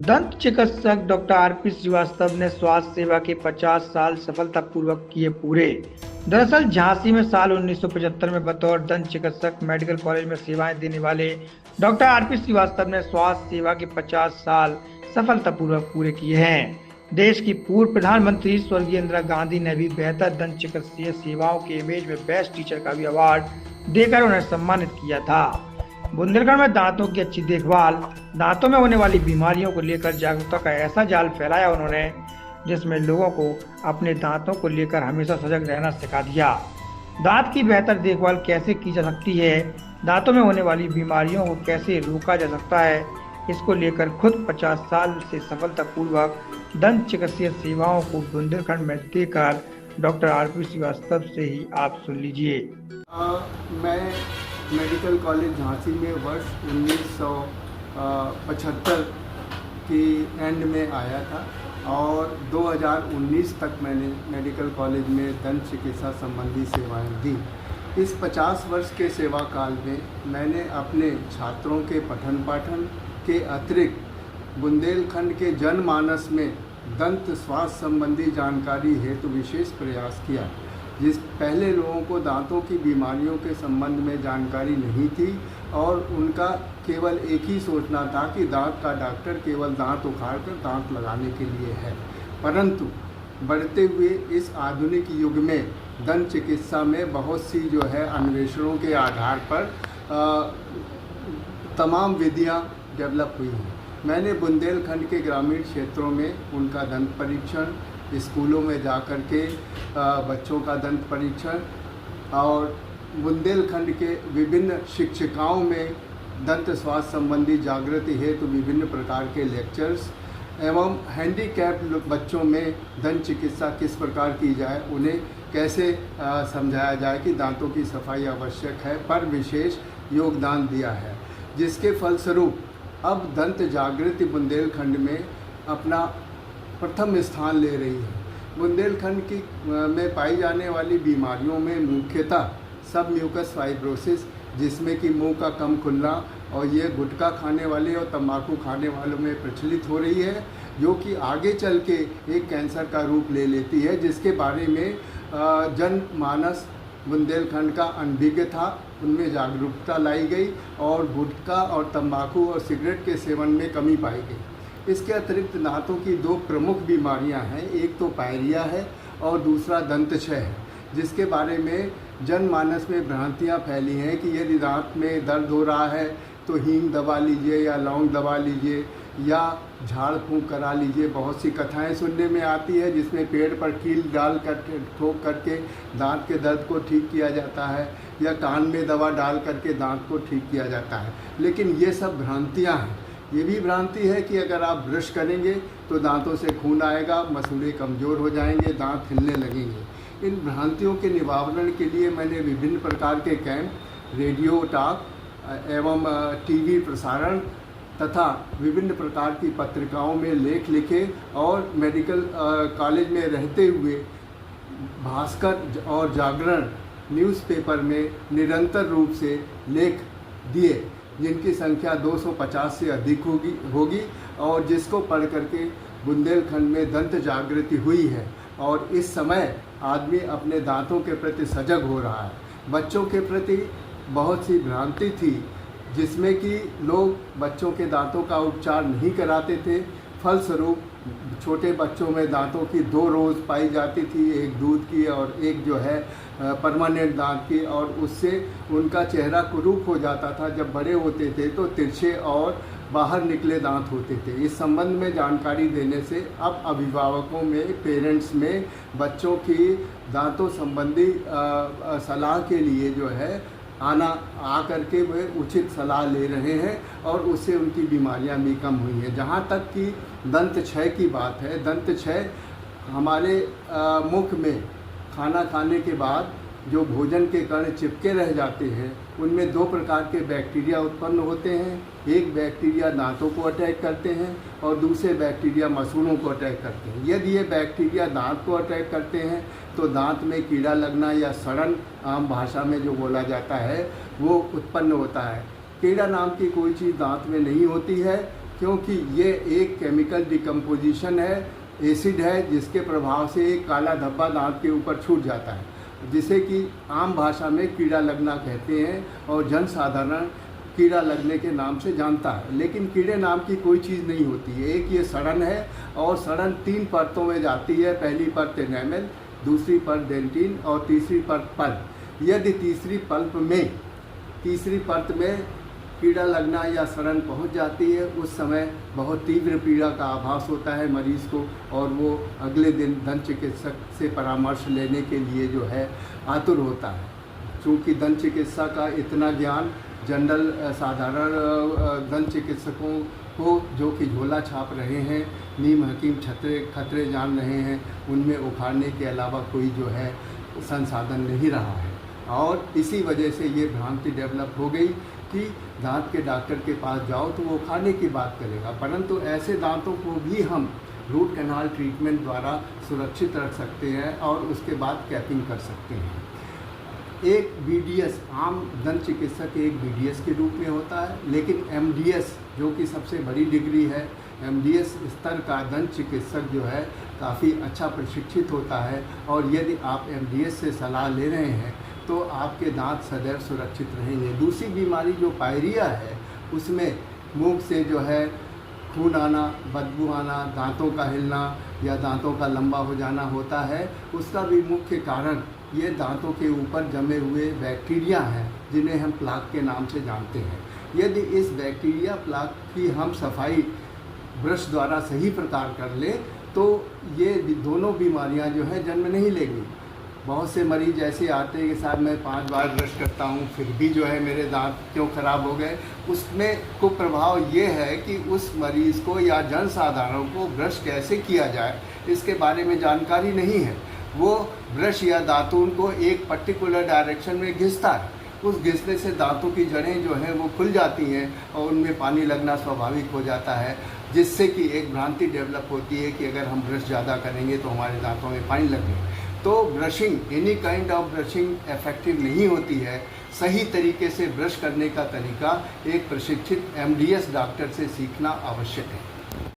दंत चिकित्सक doctor RP Srivastava ने स्वास्थ्य सेवा के 50 साल सफलतापूर्वक किए पूरे। दरअसल झांसी में साल 1975 में बतौर दंत चिकित्सक मेडिकल कॉलेज में सेवाएं देने वाले डॉक्टर आरपी श्रीवास्तव ने स्वास्थ्य सेवा के 50 साल सफलतापूर्वक पूरे किए हैं। देश की पूर्व प्रधानमंत्री स्वर्गीय इंदिरा गांधी ने भी बेहतर दंत चिकित्सीय सेवाओं के इमेज में बेस्ट टीचर का भी अवार्ड देकर उन्हें सम्मानित किया था। बुंदेलखंड में दांतों की अच्छी देखभाल, दांतों में होने वाली बीमारियों को लेकर जागरूकता का ऐसा जाल फैलाया उन्होंने, जिसमें लोगों को अपने दांतों को लेकर हमेशा सजग रहना सिखा दिया। दांत की बेहतर देखभाल कैसे की जा सकती है, दांतों में होने वाली बीमारियों को कैसे रोका जा सकता है, इसको लेकर खुद 50 साल से सफलतापूर्वक दंत चिकित्सीय सेवाओं को बुंदेलखंड में देकर डॉक्टर आरपी श्रीवास्तव से ही आप सुन लीजिए। मैं मेडिकल कॉलेज झांसी में वर्ष 1975 के एंड में आया था और 2019 तक मैंने मेडिकल कॉलेज में दंत चिकित्सा संबंधी सेवाएं दी। इस 50 वर्ष के सेवा काल में मैंने अपने छात्रों के पठन पाठन के अतिरिक्त बुंदेलखंड के जनमानस में दंत स्वास्थ्य संबंधी जानकारी हेतु विशेष प्रयास किया। जिस पहले लोगों को दांतों की बीमारियों के संबंध में जानकारी नहीं थी और उनका केवल एक ही सोचना था कि दांत का डॉक्टर केवल दांत उखाड़कर दांत लगाने के लिए है। परंतु बढ़ते हुए इस आधुनिक युग में दंत चिकित्सा में बहुत सी जो है अन्वेषणों के आधार पर तमाम विधियां डेवलप हुई हैं। मैंने बुंदेलखंड के ग्रामीण क्षेत्रों में उनका दंत परीक्षण, स्कूलों में जा कर के बच्चों का दंत परीक्षण और बुंदेलखंड के विभिन्न शिक्षिकाओं में दंत स्वास्थ्य संबंधी जागृति हेतु विभिन्न प्रकार के लेक्चर्स एवं हैंडीकैप्ड बच्चों में दंत चिकित्सा किस प्रकार की जाए, उन्हें कैसे समझाया जाए कि दांतों की सफाई आवश्यक है, पर विशेष योगदान दिया है। जिसके फलस्वरूप अब दंत जागृति बुंदेलखंड में अपना प्रथम स्थान ले रही है। बुंदेलखंड की में पाई जाने वाली बीमारियों में मुख्यतः सब म्यूकस फाइब्रोसिस, जिसमें कि मुंह का कम खुलना और ये गुटखा खाने वाले और तंबाकू खाने वालों में प्रचलित हो रही है, जो कि आगे चल के एक कैंसर का रूप ले लेती है, जिसके बारे में जनमानस बुंदेलखंड का अनभिज्ञ था। उनमें जागरूकता लाई गई और गुटखा और तंबाकू और सिगरेट के सेवन में कमी पाई गई। इसके अतिरिक्त दांतों की दो प्रमुख बीमारियां हैं, एक तो पायरिया है और दूसरा दंतक्षय है, जिसके बारे में जनमानस में भ्रांतियां फैली हैं कि यदि दांत में दर्द हो रहा है तो हींग दबा लीजिए या लौंग दबा लीजिए या झाड़ फूंक करा लीजिए। बहुत सी कथाएं सुनने में आती है जिसमें पेड़ पर कील डाल करके ठोक करके दांत के दर्द को ठीक किया जाता है या कान में दवा डाल करके दांत को ठीक किया जाता है, लेकिन ये सब भ्रांतियाँ हैं। ये भी भ्रांति है कि अगर आप ब्रश करेंगे तो दांतों से खून आएगा, मसूड़े कमज़ोर हो जाएंगे, दांत हिलने लगेंगे। इन भ्रांतियों के निवारण के लिए मैंने विभिन्न प्रकार के कैंप, रेडियो टॉक एवं टीवी प्रसारण तथा विभिन्न प्रकार की पत्रिकाओं में लेख लिखे और मेडिकल कॉलेज में रहते हुए भास्कर और जागरण न्यूज़पेपर में निरंतर रूप से लेख दिए, जिनकी संख्या 250 से अधिक होगी और जिसको पढ़ करके बुंदेलखंड में दंत जागृति हुई है और इस समय आदमी अपने दांतों के प्रति सजग हो रहा है। बच्चों के प्रति बहुत सी भ्रांति थी, जिसमें कि लोग बच्चों के दांतों का उपचार नहीं कराते थे। फलस्वरूप छोटे बच्चों में दांतों की दो रोज़ पाई जाती थी, एक दूध की और एक जो है परमानेंट दांत की, और उससे उनका चेहरा कुरूप हो जाता था। जब बड़े होते थे तो तिरछे और बाहर निकले दांत होते थे। इस संबंध में जानकारी देने से अब अभिभावकों में, पेरेंट्स में बच्चों की दांतों संबंधी सलाह के लिए जो है आ करके वे उचित सलाह ले रहे हैं और उससे उनकी बीमारियां भी कम हुई हैं। जहां तक कि दंत क्षय की बात है, दंत क्षय हमारे मुख में खाना खाने के बाद जो भोजन के कण चिपके रह जाते हैं, उनमें दो प्रकार के बैक्टीरिया उत्पन्न होते हैं। एक बैक्टीरिया दांतों को अटैक करते हैं और दूसरे बैक्टीरिया मसूड़ों को अटैक करते हैं। यदि ये बैक्टीरिया दांत को अटैक करते हैं तो दांत में कीड़ा लगना या सड़न, आम भाषा में जो बोला जाता है, वो उत्पन्न होता है। कीड़ा नाम की कोई चीज़ दांत में नहीं होती है। क्योंकि ये एक केमिकल डिकम्पोजिशन है, एसिड है, जिसके प्रभाव से एक काला धब्बा दांत के ऊपर छूट जाता है, जिसे कि आम भाषा में कीड़ा लगना कहते हैं और जन साधारण कीड़ा लगने के नाम से जानता है। लेकिन कीड़े नाम की कोई चीज़ नहीं होती है। एक ये सड़न है और सड़न 3 परतों में जाती है। पहली परत एनामेल, दूसरी परत डेंटिन और तीसरी परत पल्प। यदि तीसरी परत में कीड़ा लगना या सड़न पहुंच जाती है, उस समय बहुत तीव्र पीड़ा का आभास होता है मरीज़ को और वो अगले दिन दंत चिकित्सक से परामर्श लेने के लिए जो है आतुर होता है। चूँकि दंत चिकित्सा का इतना ज्ञान जनरल साधारण दंत चिकित्सकों को जो कि झोला छाप रहे हैं, नीम हकीम खतरे जान रहे हैं, उनमें उखाड़ने के अलावा कोई जो है संसाधन नहीं रहा है। और इसी वजह से ये भ्रांति डेवलप हो गई कि दांत के डॉक्टर के पास जाओ तो वो उखाड़ने की बात करेगा, परंतु ऐसे दांतों को भी हम रूट कैनाल ट्रीटमेंट द्वारा सुरक्षित रख सकते हैं और उसके बाद कैपिंग कर सकते हैं। एक BDS, आम दंत चिकित्सक एक BDS के रूप में होता है, लेकिन MDS जो कि सबसे बड़ी डिग्री है, MDS स्तर का दंत चिकित्सक जो है काफ़ी अच्छा प्रशिक्षित होता है और यदि आप MDS से सलाह ले रहे हैं तो आपके दांत सदैव सुरक्षित रहेंगे। दूसरी बीमारी जो पायरिया है, उसमें मुंह से जो है खून आना, बदबू आना, दांतों का हिलना या दांतों का लंबा हो जाना होता है। उसका भी मुख्य कारण ये दांतों के ऊपर जमे हुए बैक्टीरिया हैं, जिन्हें हम प्लाक के नाम से जानते हैं। यदि इस बैक्टीरिया प्लाक की हम सफाई ब्रश द्वारा सही प्रकार कर लें तो ये दोनों बीमारियां जो है जन्म नहीं लेंगी। बहुत से मरीज ऐसे आते हैं कि साहब मैं 5 बार ब्रश करता हूँ फिर भी जो है मेरे दांत क्यों ख़राब हो गए। उसमें को प्रभाव ये है कि उस मरीज़ को या जन साधारण को ब्रश कैसे किया जाए इसके बारे में जानकारी नहीं है। वो ब्रश या दातून को एक पर्टिकुलर डायरेक्शन में घिसता है, उस घिसने से दांतों की जड़ें जो हैं वो खुल जाती हैं और उनमें पानी लगना स्वाभाविक हो जाता है, जिससे कि एक भ्रांति डेवलप होती है कि अगर हम ब्रश ज़्यादा करेंगे तो हमारे दांतों में पानी लगेगा। तो brushing, any kind of brushing effective नहीं होती है। सही तरीके से ब्रश करने का तरीका एक प्रशिक्षित MDS डॉक्टर से सीखना आवश्यक है।